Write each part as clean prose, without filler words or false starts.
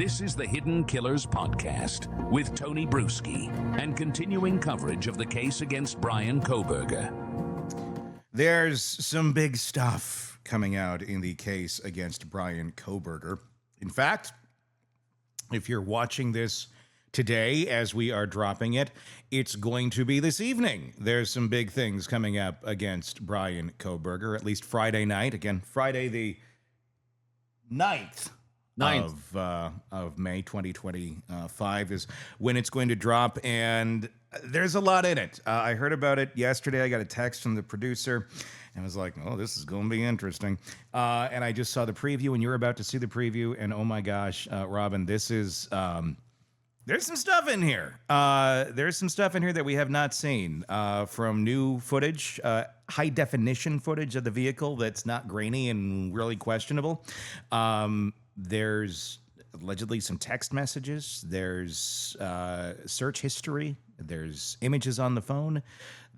This is the Hidden Killers Podcast with Tony Bruschi and continuing coverage of the case against Bryan Kohberger. There's some big stuff coming out in the case against Bryan Kohberger. In fact, if you're watching this today as we are dropping it, it's going to be this evening. There's some big things coming up against Bryan Kohberger, at least Friday night. Again, Friday the 9th. Of May 2025 is when it's going to drop, and there's a lot in it. I heard about it yesterday. I got a text from the producer, and I was like, oh, this is going to be interesting. And I just saw the preview, and you're about to see the preview, and oh my gosh, Robin, this is... there's some stuff in here. There's some stuff in here that we have not seen from new footage, high-definition footage of the vehicle that's not grainy and really questionable. There's allegedly some text messages. There's search history. There's images on the phone.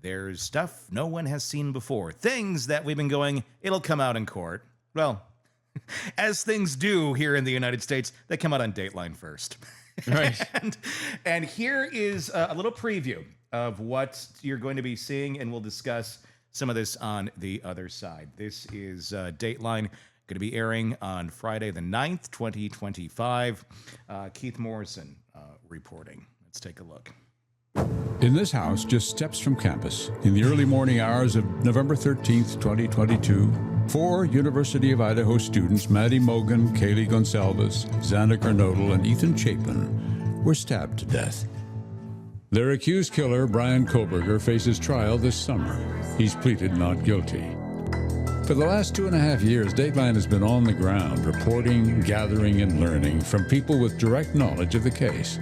There's stuff no one has seen before. Things that we've been going, it'll come out in court. Well, as things do here in the United States, they come out on Dateline first. Right. and here is a little preview of what you're going to be seeing, and we'll discuss some of this on the other side. This is Dateline, going to be airing on Friday the 9th, 2025. Keith Morrison reporting. Let's take a look. In this house, just steps from campus, in the early morning hours of November 13th, 2022, 4 University of Idaho students, Maddie Mogan, Kaylee Goncalves, Xana Kernodle, and Ethan Chapin, were stabbed to death. Their accused killer, Bryan Kohberger, faces trial this summer. He's pleaded not guilty. For the last 2.5 years, Dateline has been on the ground, reporting, gathering, and learning from people with direct knowledge of the case.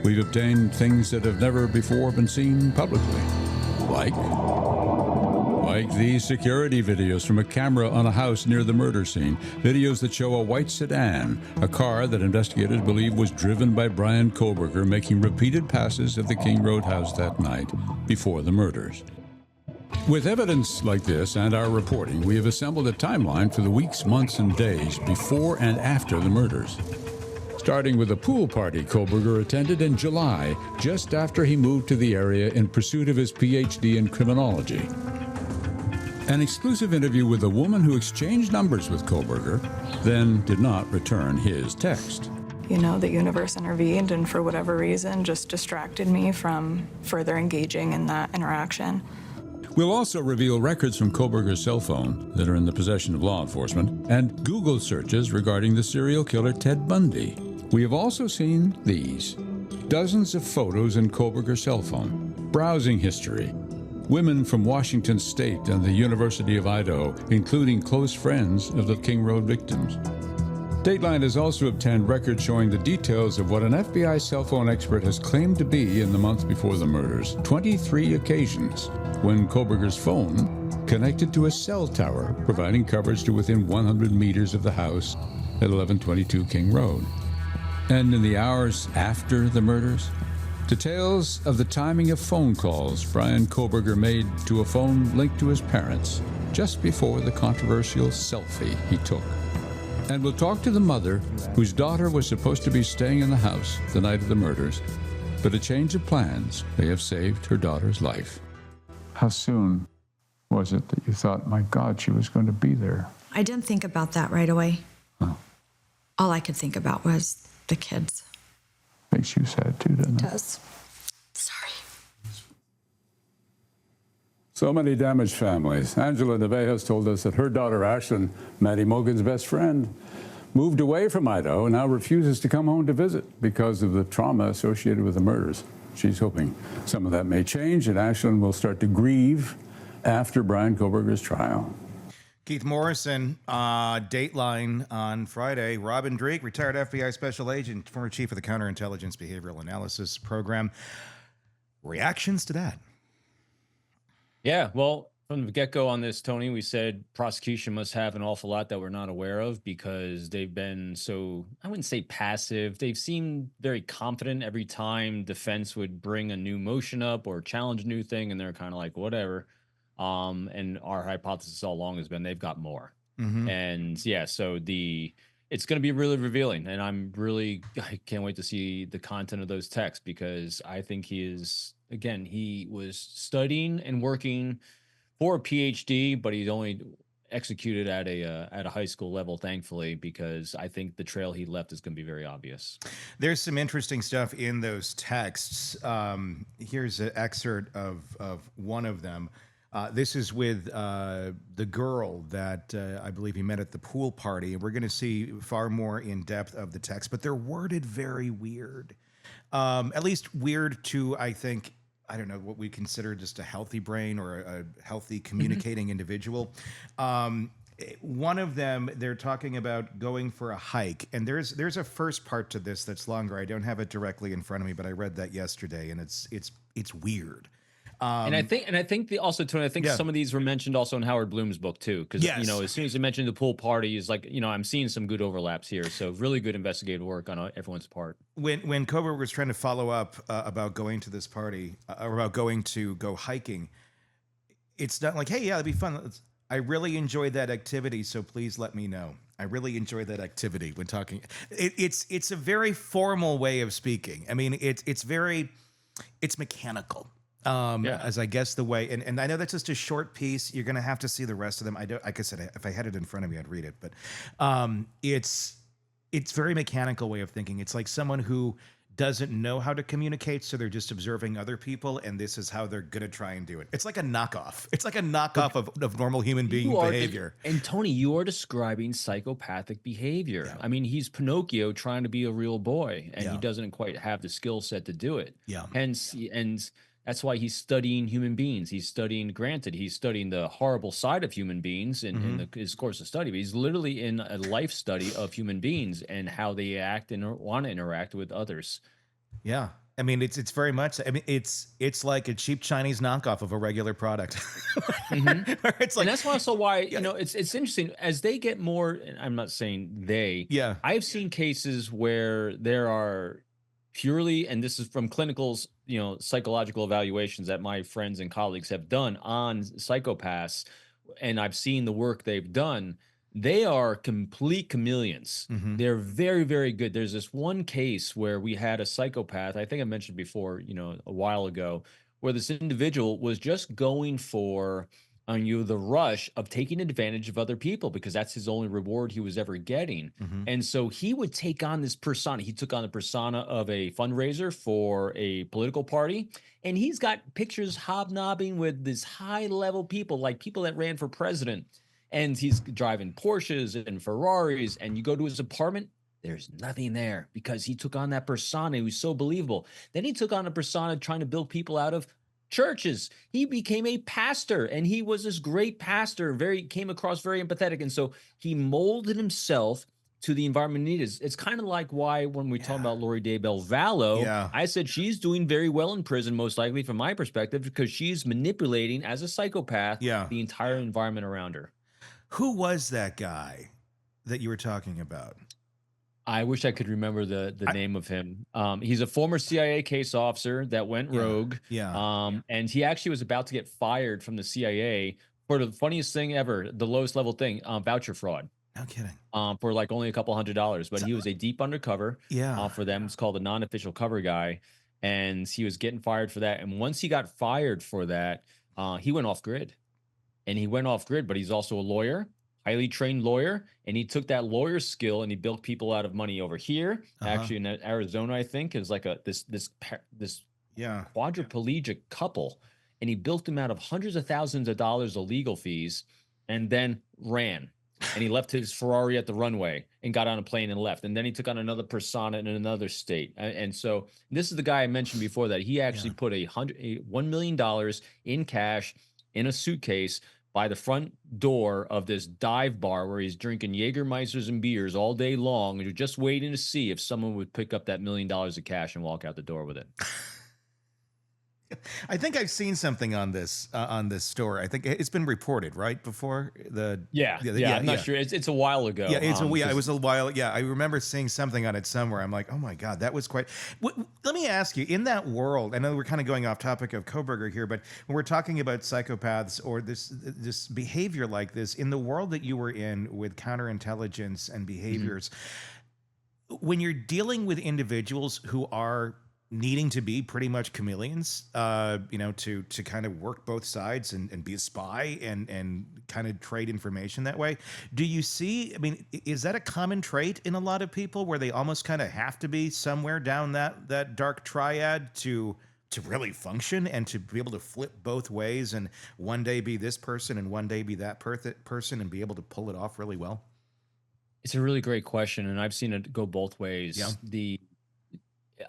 We've obtained things that have never before been seen publicly, like these security videos from a camera on a house near the murder scene, videos that show a white sedan, a car that investigators believe was driven by Bryan Kohberger, making repeated passes of the King Road house that night before the murders. With evidence like this and our reporting, we have assembled a timeline for the weeks, months, and days before and after the murders. Starting with a pool party Kohberger attended in July, just after he moved to the area in pursuit of his PhD in criminology. An exclusive interview with a woman who exchanged numbers with Kohberger, then did not return his text. You know, the universe intervened and for whatever reason just distracted me from further engaging in that interaction. We'll also reveal records from Kohberger's cell phone that are in the possession of law enforcement and Google searches regarding the serial killer Ted Bundy. We have also seen these. Dozens of photos in Kohberger's cell phone, browsing history, women from Washington State and the University of Idaho, including close friends of the King Road victims. Dateline has also obtained records showing the details of what an FBI cell phone expert has claimed to be in the month before the murders, 23 occasions, when Kohberger's phone connected to a cell tower, providing coverage to within 100 meters of the house at 1122 King Road. And in the hours after the murders, details of the timing of phone calls Bryan Kohberger made to a phone linked to his parents just before the controversial selfie he took. And we'll talk to the mother whose daughter was supposed to be staying in the house the night of the murders, but a change of plans may have saved her daughter's life. How soon was it that you thought, my God, she was going to be there? I didn't think about that right away. Oh. All I could think about was the kids. Makes you sad too, doesn't it? It does. Sorry. So many damaged families. Angela Nevejas told us that her daughter Ashlyn, Maddie Mogan's best friend, moved away from Idaho and now refuses to come home to visit because of the trauma associated with the murders. She's hoping some of that may change and Ashlyn will start to grieve after Bryan Kohberger's trial. Keith Morrison, Dateline on Friday. Robin Dreek, retired FBI special agent, former chief of the Counterintelligence Behavioral Analysis Program. Reactions to that? Yeah, well, from the get-go on this, Tony, we said prosecution must have an awful lot that we're not aware of because they've been so, I wouldn't say passive. They've seemed very confident every time defense would bring a new motion up or challenge a new thing, and they're kind of like, whatever. And our hypothesis all along has been they've got more. And yeah, so it's going to be really revealing, and I can't wait to see the content of those texts, because I think he was studying and working for a PhD, but he's only executed at a high school level, thankfully, because I think the trail he left is going to be very obvious. There's some interesting stuff in those texts. Here's an excerpt of one of them. This is with the girl that I believe he met at the pool party. And we're going to see far more in depth of the text, but they're worded very weird. At least weird to, I think, I don't know, what we consider just a healthy brain or a healthy communicating individual. One of them, they're talking about going for a hike. And there's a first part to this that's longer. I don't have it directly in front of me, but I read that yesterday, and it's weird. And I think also, Tony, I think some of these were mentioned also in Howard Bloom's book too, because you know, as soon as he mentioned the pool party, is like, you know, I'm seeing some good overlaps here. So really good investigative work on everyone's part. When Kohberger was trying to follow up about going to this party or about going to go hiking, it's not like, hey, yeah, it'd be fun. I really enjoyed that activity, so please let me know. I really enjoyed that activity when talking. It's a very formal way of speaking. I mean, it's mechanical. As I guess the way, and I know that's just a short piece. You're going to have to see the rest of them. Like I said, if I had it in front of me, I'd read it. But it's very mechanical way of thinking. It's like someone who doesn't know how to communicate, so they're just observing other people, and this is how they're going to try and do it. It's like a knockoff. It's like a knockoff of normal human being behavior. And Tony, you are describing psychopathic behavior. Yeah. I mean, he's Pinocchio trying to be a real boy, and he doesn't quite have the skill set to do it. Yeah. Hence, and that's why he's studying human beings. He's studying the horrible side of human beings in his course of study, but he's literally in a life study of human beings and how they act and want to interact with others. Yeah. I mean, it's very much, I mean, it's like a cheap Chinese knockoff of a regular product. It's like, and that's also why, you know, it's interesting as they get more, and I'm not saying they, I've seen cases where there are purely, and this is from clinicals, you know, psychological evaluations that my friends and colleagues have done on psychopaths, and I've seen the work they've done. They are complete chameleons. They're very, very good. There's this one case where we had a psychopath, I think I mentioned before, you know, a while ago, where this individual was just going for the rush of taking advantage of other people, because that's his only reward he was ever getting. And so he would take on this persona. He took on the persona of a fundraiser for a political party, and he's got pictures hobnobbing with this high level people, like people that ran for president, and he's driving Porsches and Ferraris, and you go to his apartment, there's nothing there, because he took on that persona. He was so believable. Then he took on a persona trying to build people out of churches. He became a pastor, and he was this great pastor, came across very empathetic. And so he molded himself to the environment he needed. It's kind of like why when we talk about Lori Daybell Vallow, I said she's doing very well in prison, most likely from my perspective, because she's manipulating as a psychopath the entire environment around her. Who was that guy that you were talking about? I wish I could remember the name of him. He's a former CIA case officer that went rogue. And he actually was about to get fired from the CIA for the funniest thing ever, the lowest level thing, voucher fraud. No kidding. For like only a couple $100s, but he was a deep undercover. For them, it's called a non-official cover guy, and he was getting fired for that. And once he got fired for that, he went off grid, but he's also a lawyer. Highly trained lawyer, and he took that lawyer skill and he built people out of money over here. Actually, in Arizona, I think, is like this quadriplegic couple, and he built them out of hundreds of thousands of dollars of legal fees, and then ran. And he left his Ferrari at the runway and got on a plane and left. And then he took on another persona in another state. And so this is the guy I mentioned before that he actually put $1 million in cash in a suitcase by the front door of this dive bar where he's drinking Jägermeisters and beers all day long, and you're just waiting to see if someone would pick up that $1 million of cash and walk out the door with it. I think I've seen something on this story. I think it's been reported, right, before Yeah. I'm not sure. It's a while ago. Yeah, it was a while. Yeah, I remember seeing something on it somewhere. I'm like, oh my god, that was quite. Let me ask you, in that world, I know we're kind of going off topic of Kohberger here, but when we're talking about psychopaths or this behavior like this, in the world that you were in with counterintelligence and behaviors, when you're dealing with individuals who are needing to be pretty much chameleons, to kind of work both sides and be a spy and kind of trade information that way. Do you see, I mean, is that a common trait in a lot of people where they almost kind of have to be somewhere down that dark triad to really function and to be able to flip both ways and one day be this person and one day be that person and be able to pull it off really well? It's a really great question, and I've seen it go both ways. Yeah.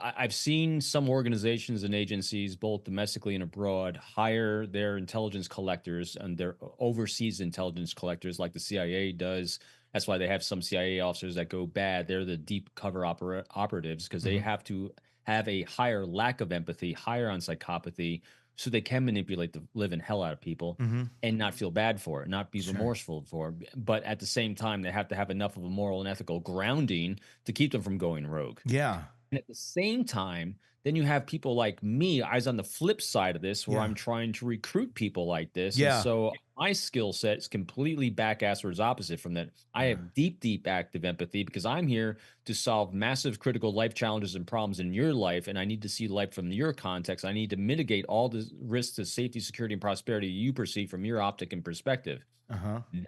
I've seen some organizations and agencies, both domestically and abroad, hire their intelligence collectors and their overseas intelligence collectors, like the CIA does. That's why they have some CIA officers that go bad. They're the deep cover operatives because they have to have a higher lack of empathy, higher on psychopathy, so they can manipulate the living hell out of people and not feel bad for it, not be remorseful for it. But at the same time, they have to have enough of a moral and ethical grounding to keep them from going rogue. Yeah. And at the same time, then you have people like me, I was on the flip side of this, where I'm trying to recruit people like this. Yeah. And so my skill set is completely back-asswards opposite from that. I have deep active empathy because I'm here to solve massive critical life challenges and problems in your life. And I need to see life from your context. I need to mitigate all the risks to safety, security, and prosperity you perceive from your optic and perspective.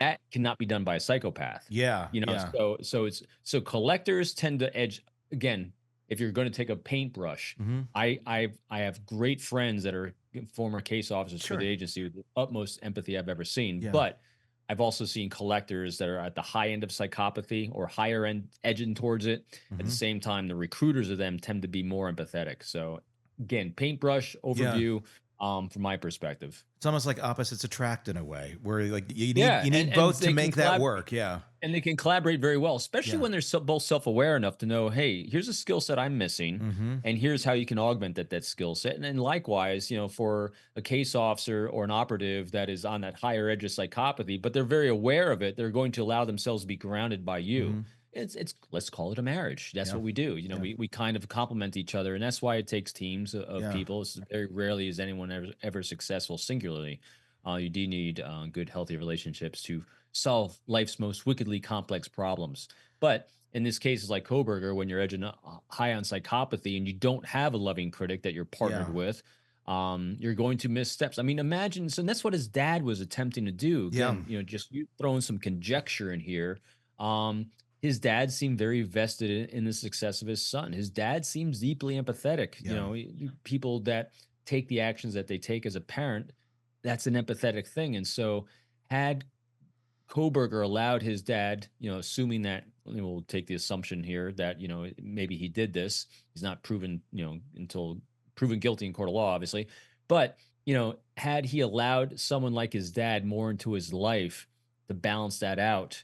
That cannot be done by a psychopath. Yeah. So collectors tend to edge, again, if you're going to take a paintbrush, I have great friends that are former case officers for the agency with the utmost empathy I've ever seen. But I've also seen collectors that are at the high end of psychopathy or higher end edging towards it. At the same time, the recruiters of them tend to be more empathetic. So again, paintbrush overview from my perspective. It's almost like opposites attract in a way, where like you need both to make that work. Yeah. And they can collaborate very well, especially when they're both self-aware enough to know, hey, here's a skill set I'm missing, and here's how you can augment that skill set. And then likewise, for a case officer or an operative that is on that higher edge of psychopathy, but they're very aware of it, they're going to allow themselves to be grounded by you. It's let's call it a marriage. That's what we do. We kind of complement each other, and that's why it takes teams of people. It's very rarely is anyone ever successful singularly. You do need good, healthy relationships to solve life's most wickedly complex problems. But in this case, it's like Kohberger, when you're edging high on psychopathy and you don't have a loving critic that you're partnered with, you're going to miss steps. I mean, imagine, so that's what his dad was attempting to do. Again, just you throwing some conjecture in here. His dad seemed very vested in the success of his son. His dad seems deeply empathetic. People that take the actions that they take as a parent, that's an empathetic thing. And so had Kohberger allowed his dad, assuming that, we'll take the assumption here that, maybe he did this. He's not proven, until proven guilty in court of law, obviously. But, had he allowed someone like his dad more into his life to balance that out,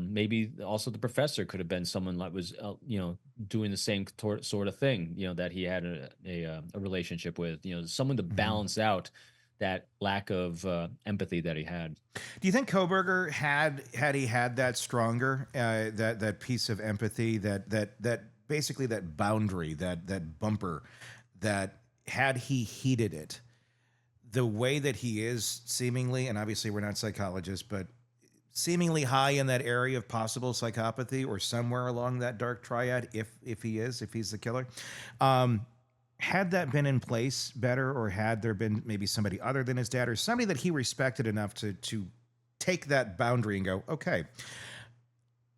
maybe also the professor could have been someone that was, doing the same sort of thing, that he had a relationship with, someone to balance out that lack of empathy that he had. Do you think Kohberger had he had that stronger, that piece of empathy, that basically that boundary, that bumper, that had he heeded it, the way that he is seemingly, and obviously we're not psychologists, but seemingly high in that area of possible psychopathy or somewhere along that dark triad, if he's the killer, had that been in place better, or had there been maybe somebody other than his dad or somebody that he respected enough to take that boundary and go, okay,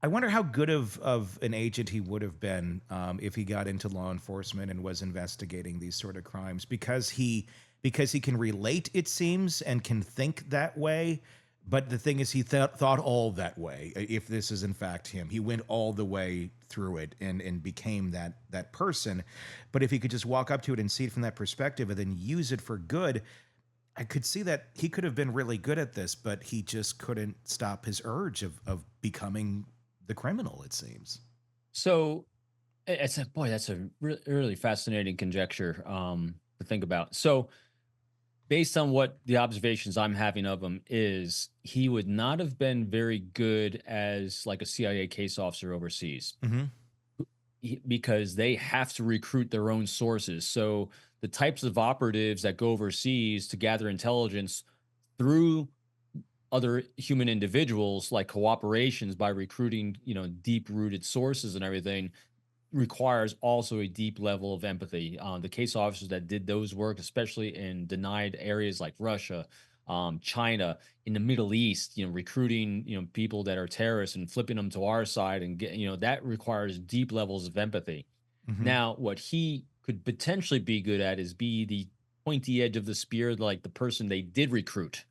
I wonder how good of an agent he would have been if he got into law enforcement and was investigating these sort of crimes, because he can relate, it seems, and can think that way. But the thing is, he thought all that way. If this is in fact him, he went all the way through it and became that person. But if he could just walk up to it and see it from that perspective and then use it for good, I could see that he could have been really good at this, but he just couldn't stop his urge of becoming the criminal, it seems. So that's a really fascinating conjecture to think about. So based on what the observations I'm having of him is he would not have been very good as like a CIA case officer overseas. Because they have to recruit their own sources. So the types of operatives that go overseas to gather intelligence through other human individuals, like cooperations by recruiting, deep-rooted sources and everything, requires also a deep level of empathy. The case officers that did those work, especially in denied areas like Russia, China, in the Middle East, recruiting, people that are terrorists and flipping them to our side and that requires deep levels of empathy. Now, what he could potentially be good at is be the pointy edge of the spear, like the person they did recruit.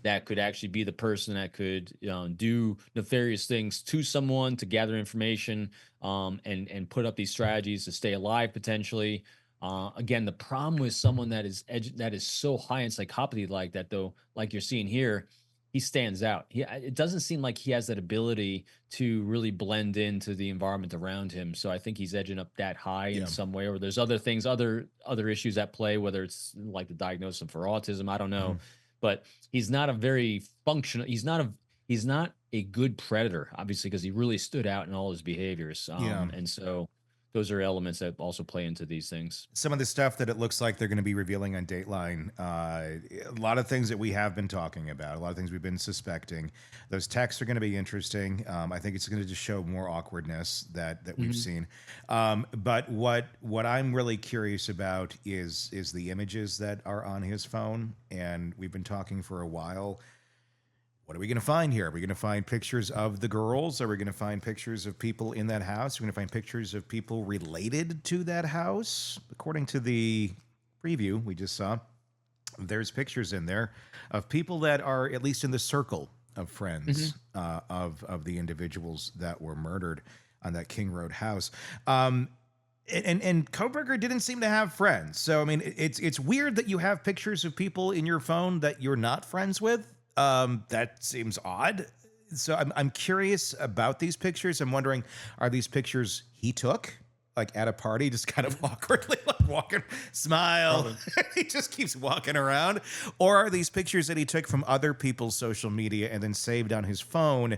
That could actually be the person that could do nefarious things to someone to gather information and put up these strategies to stay alive potentially. Again, the problem with someone that is so high in psychopathy like that, though, like you're seeing here, he stands out. It doesn't seem like he has that ability to really blend into the environment around him. So I think he's edging up that high in some way, or there's other things, other issues at play, whether it's like the diagnosis for autism, I don't know. But he's not a very functional. He's not a good predator, obviously, because he really stood out in all his behaviors. And so those are elements that also play into these things. Some of the stuff that it looks like they're going to be revealing on Dateline, a lot of things that we have been talking about, a lot of things we've been suspecting. Those texts are going to be interesting. I think it's going to just show more awkwardness that we've seen. But what I'm really curious about is the images that are on his phone, and we've been talking for a while. What are we going to find here? Are we going to find pictures of the girls? Are we going to find pictures of people in that house? Are we going to find pictures of people related to that house? According to the preview we just saw, there's pictures in there of people that are at least in the circle of friends of the individuals that were murdered on that King Road house. And Kohberger didn't seem to have friends. So, I mean, it's weird that you have pictures of people in your phone that you're not friends with. That seems odd. So I'm curious about these pictures. I'm wondering, are these pictures he took, like at a party, just kind of awkwardly, like walking, smile. He just keeps walking around. Or are these pictures that he took from other people's social media and then saved on his phone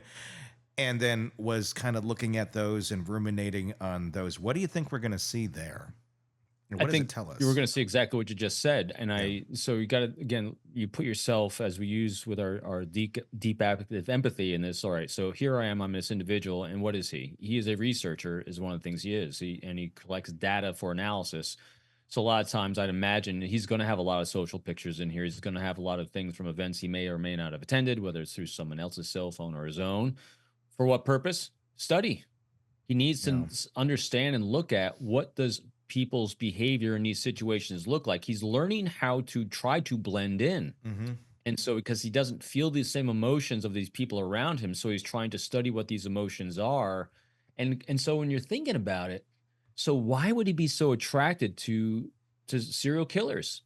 and then was kind of looking at those and ruminating on those? What do you think we're going to see there? What does it tell us? You were going to see exactly what you just said. And so you got to, again, you put yourself, as we use with our deep active empathy in this. All right, so here I am, I'm this individual. And what is he? He is a researcher, is one of the things he is. He collects data for analysis. So a lot of times I'd imagine he's going to have a lot of social pictures in here. He's going to have a lot of things from events he may or may not have attended, whether it's through someone else's cell phone or his own. For what purpose? Study. He needs to understand and look at what does people's behavior in these situations look like. He's learning how to try to blend in. And so because he doesn't feel the same emotions of these people around him, so he's trying to study what these emotions are. And so when you're thinking about it, so why would he be so attracted to serial killers?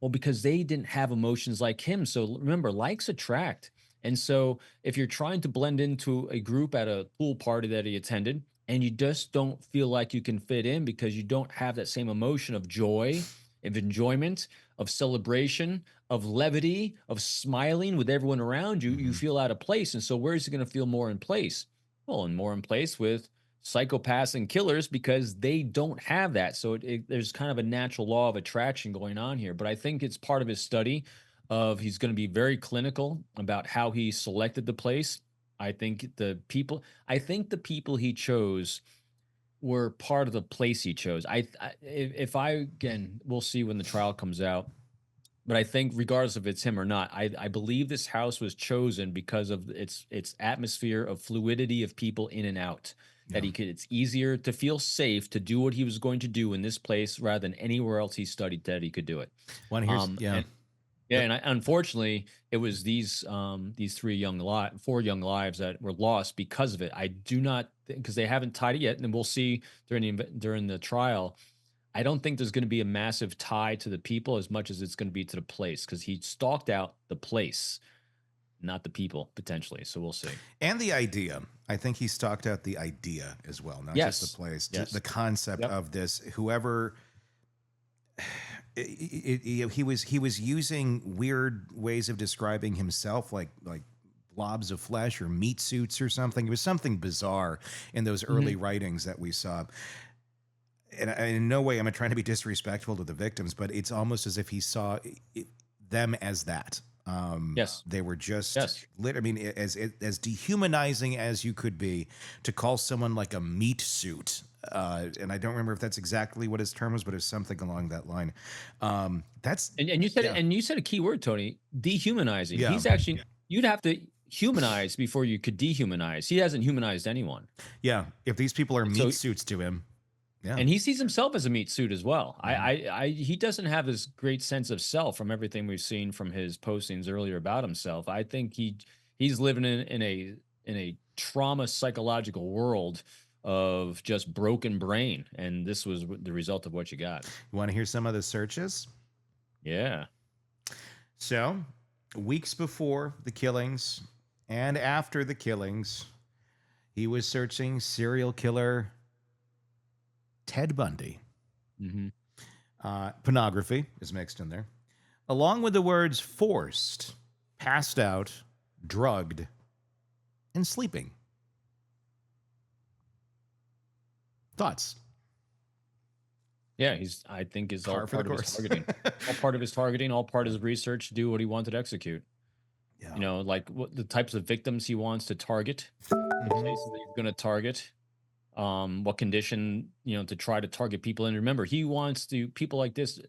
Well, because they didn't have emotions like him. So remember, likes attract. And so if you're trying to blend into a group at a pool party that he attended, and you just don't feel like you can fit in because you don't have that same emotion of joy, of enjoyment, of celebration, of levity, of smiling with everyone around you, you feel out of place. And so where is he going to feel more in place? Well, and more in place with psychopaths and killers, because they don't have that. So there's kind of a natural law of attraction going on here. But I think it's part of his study of he's going to be very clinical about how he selected the place. I think the people he chose were part of the place he chose. Again, we'll see when the trial comes out, but I think regardless if it's him or not, I believe this house was chosen because of its atmosphere of fluidity of people in and out. That it's easier to feel safe to do what he was going to do in this place rather than anywhere else he studied that he could do it. And unfortunately, it was these 4 young lives that were lost because of it. I do not, because they haven't tied it yet, and we'll see during the trial. I don't think there's going to be a massive tie to the people as much as it's going to be to the place, because he stalked out the place, not the people potentially. So we'll see. And the idea. I think he stalked out the idea as well, not just the place. The concept of this. Whoever. he was using weird ways of describing himself, like blobs of flesh or meat suits or something. It was something bizarre in those early writings that we saw. And in no way am I trying to be disrespectful to the victims, but it's almost as if he saw them as that. Yes. They were just Yes. I mean, as dehumanizing as you could be to call someone like a meat suit. And I don't remember if that's exactly what his term was, but it's something along that line. That's And you said and you said a key word, Tony, dehumanizing. Yeah. He's actually you'd have to humanize before you could dehumanize. He hasn't humanized anyone. yeah. If these people are meat So- suits to him, yeah. And he sees himself as a meat suit as well. He doesn't have this great sense of self from everything we've seen from his postings earlier about himself. I think he's living in a trauma psychological world of just broken brain, and this was the result of what you got. You want to hear some of the searches? Yeah. So, weeks before the killings and after the killings, he was searching serial killer Ted Bundy. Pornography is mixed in there, along with the words forced, passed out, drugged, and sleeping. Thoughts? Yeah, I think is all Par for part the of his course. targeting. All part of his targeting, all part of his research to do what he wanted to execute. Yeah. You know, like what the types of victims he wants to target, the places that he's going to target, what condition, to try to target people. And remember, he wants to people like this,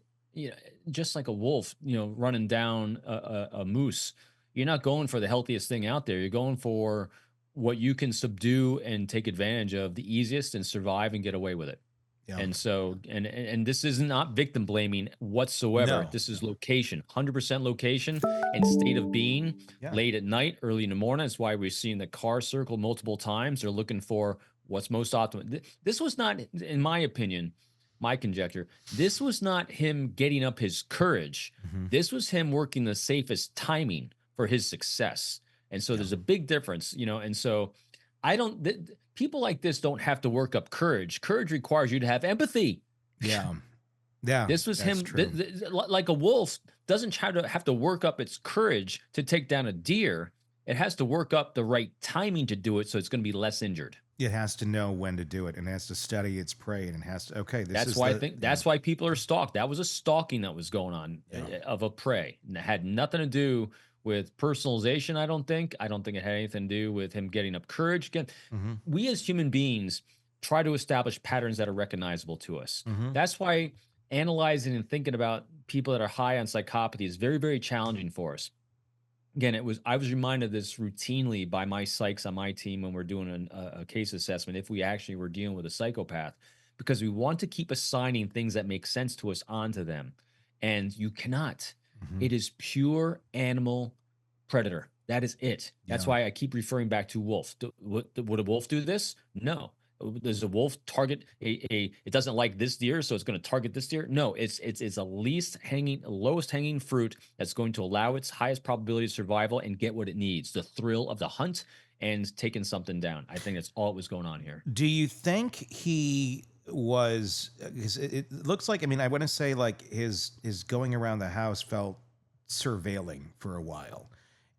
just like a wolf, running down a moose. You're not going for the healthiest thing out there. You're going for what you can subdue and take advantage of the easiest and survive and get away with it. Yeah. And so, and this is not victim blaming whatsoever. No. This is location, 100% location and state of being. Yeah. Late at night, early in the morning. That's why we've seen the car circle multiple times. They're looking for what's most optimal. This was not, in my opinion, my conjecture, this was not him getting up his courage. This was him working the safest timing for his success. And so there's a big difference, and so people like this don't have to work up courage. Courage requires you to have empathy. Yeah. Yeah. This was that's him, true. like a wolf doesn't have to work up its courage to take down a deer. It has to work up the right timing to do it, so it's going to be less injured. It has to know when to do it, and it has to study its prey, and it has to. Okay, That's why I think that's why people are stalked. That was a stalking that was going on of a prey, and it had nothing to do with personalization. I don't think it had anything to do with him getting up courage. Again, we as human beings try to establish patterns that are recognizable to us. That's why analyzing and thinking about people that are high on psychopathy is very, very challenging for us. Again, I was reminded of this routinely by my psychs on my team when we're doing a case assessment, if we actually were dealing with a psychopath, because we want to keep assigning things that make sense to us onto them. And you cannot. It is pure animal predator. That is it. That's why I keep referring back to wolf. Would a wolf do this? No. Does a wolf target it doesn't like this deer, so it's going to target this deer? No, it's a lowest hanging fruit that's going to allow its highest probability of survival and get what it needs, the thrill of the hunt and taking something down. I think that's all that was going on here. Do you think he was? It looks like. I mean, I want to say like his going around the house felt surveilling for a while,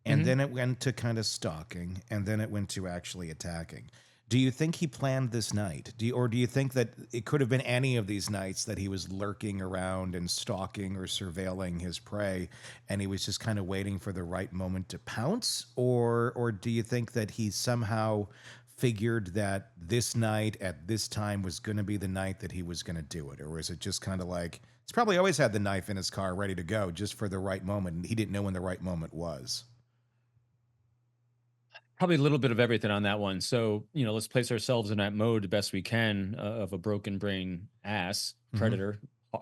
and then it went to kind of stalking, and then it went to actually attacking. Do you think he planned this night? Do you think that it could have been any of these nights that he was lurking around and stalking or surveilling his prey, and he was just kind of waiting for the right moment to pounce? Or do you think that he somehow figured that this night at this time was going to be the night that he was going to do it? Or was it just kind of like, he's probably always had the knife in his car ready to go just for the right moment, and he didn't know when the right moment was? Probably a little bit of everything on that one. So, let's place ourselves in that mode the best we can of a broken brain ass, predator,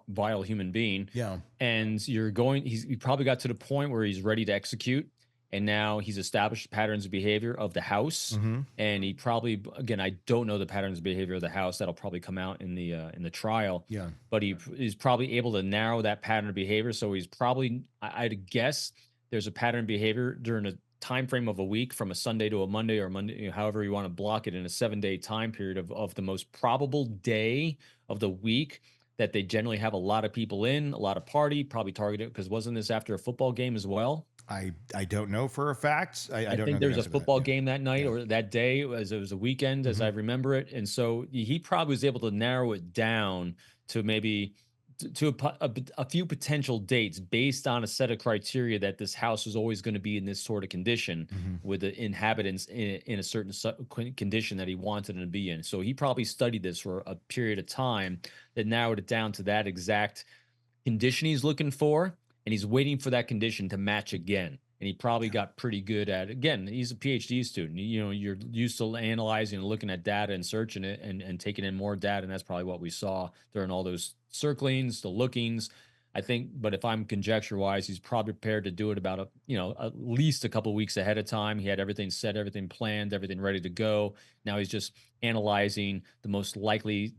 vile human being. Yeah. And he probably got to the point where he's ready to execute. And now he's established patterns of behavior of the house. And he probably, again, I don't know the patterns of behavior of the house. That'll probably come out in the trial. Yeah. But he's probably able to narrow that pattern of behavior. So he's probably, I'd guess there's a pattern of behavior during a time frame of a week, from a Sunday to a Monday, or Monday, however you want to block it, in a 7-day time period of the most probable day of the week that they generally have a lot of people in, a lot of party, probably targeted, because wasn't this after a football game as well? I don't know for a fact. I don't know think the there was a answer to that. football Yeah. game that night or that day, as it was a weekend, as I remember it. And so he probably was able to narrow it down to maybe to a few potential dates based on a set of criteria that this house is always going to be in this sort of condition with the inhabitants in a certain condition that he wanted them to be in. So he probably studied this for a period of time that narrowed it down to that exact condition he's looking for, and he's waiting for that condition to match again. And he probably got pretty good at it. Again, he's a PhD student. You know, you're used to analyzing and looking at data and searching it and taking in more data. And that's probably what we saw during all those circlings, the lookings. I think, but if I'm conjecture wise, he's probably prepared to do it about at least a couple of weeks ahead of time. He had everything set, everything planned, everything ready to go. Now he's just analyzing the most likely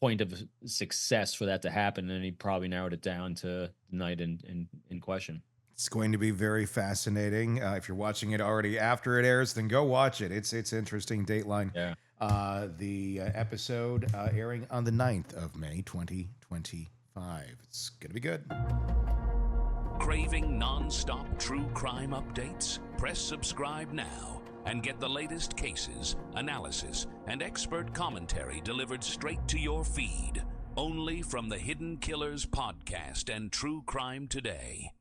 point of success for that to happen. And he probably narrowed it down to the night in question. It's going to be very fascinating. If you're watching it already after it airs, then go watch it. It's interesting. Dateline. Yeah. The episode airing on the 9th of May, 2025. It's going to be good. Craving non-stop true crime updates? Press subscribe now and get the latest cases, analysis, and expert commentary delivered straight to your feed. Only from the Hidden Killers podcast and True Crime Today.